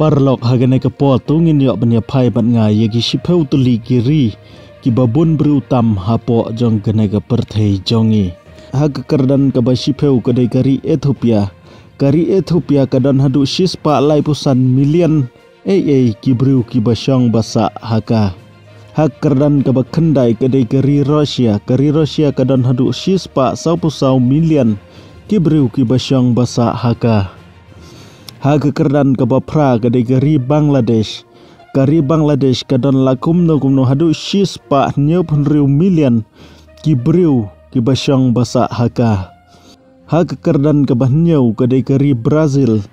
Parlok hagane kepo tungin yok benya pai bat ngai yagi shipeu tuli kiri ki babun berutam hapo jong gane ke perthei jongi hag kerdan ke ba shipeu kedai kari Ethiopia kadan hadu shispa lai pusan milian ki bru ki basyong basa haka hak kerdan ke ba kendai kedai kari Rusia kadan hadu shispa sau milian ki bru ki basyong basa haka hag kerdan ke ba pra kedai kari Bangladesh kadon lakum no hadu shispa nyepun milian ki bru ki basyong basa haka hag kerdan ke bahnyau kedai kari Brazil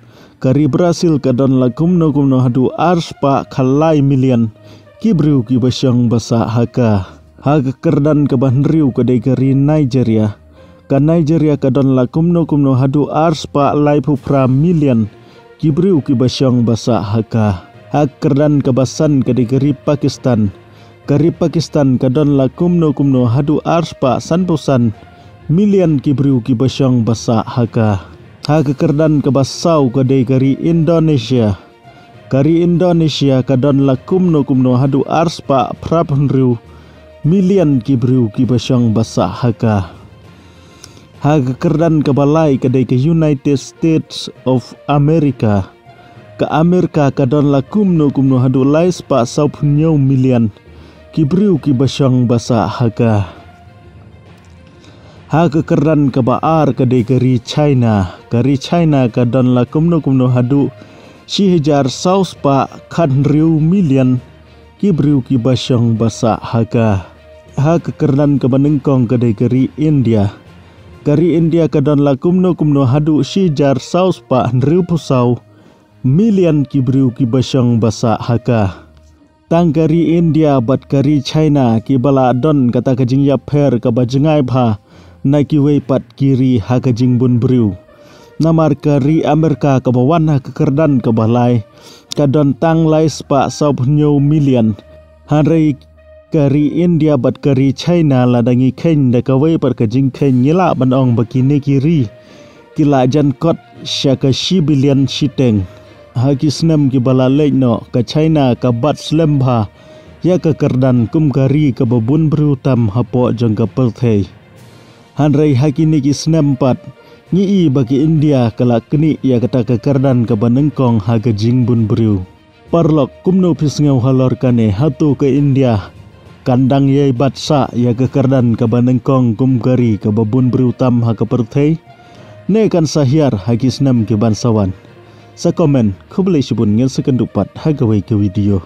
kadon lakum no hadu arspa khalai milian ki bru ki basyong basa haka hag kerdan ke bahnriu kedai kari Nigeria kadon lakum no hadu arspa lai pupra milian ki bru ki basyong basa haka hak kerdan kebasan kedai kari Pakistan kadon lakum no hadu arspa sanpusan milian ki bru ki basyong basa haka hak kerdan kebasau kedai kari Indonesia kadon lakum no hadu arspa prapnriu milian ki bru ki basyong basa haka hak kerdan kebalai kedai ke United States of America kadon lakum no hadu lai spa saupunyo milian ki bru ki basyong basa haka hak kerdan ke baar kedai kari China kadon lakum no hadu shihijar sauspa kanriu milian ki bru ki basyong basa haka hak kerdan ke banengkong kedai kari India kadon lakum no hadu shihijar sauspa nriu pusau milian ki bru ki basyong basa haka tang kari India bat kari China ki bala don kata kajing yaper ka bajengai bha na ki wei pat kiri ha kajing bun bru namar kari Amerika ka bawan ha kekerdan ka balai kadon tang lai spa saubnyo milian hanrei kari India bat kari China ladangi khen da ka wei pat kajing khen ngila banong bakine kiri kila jan kot syaka bilian shiteng haki snem ki bala no ka China ka bat slembha ya ka kerdan kum kari ka babun berutam hapo jong ka perthei hanrei haki ni ki snem pat ngi bagi India kala keni ya kata ka kerdan ka banengkong ha ka jing bun bru parlok kumno pisngau halor kane hatu ke India kandang yai batsa ya ka kerdan ka banengkong kum kari ka babun berutam ha ka perthei ne kan sahyar haki snem ki bansawan sa komen kublai sibun ngel sekendupat hagawai ke video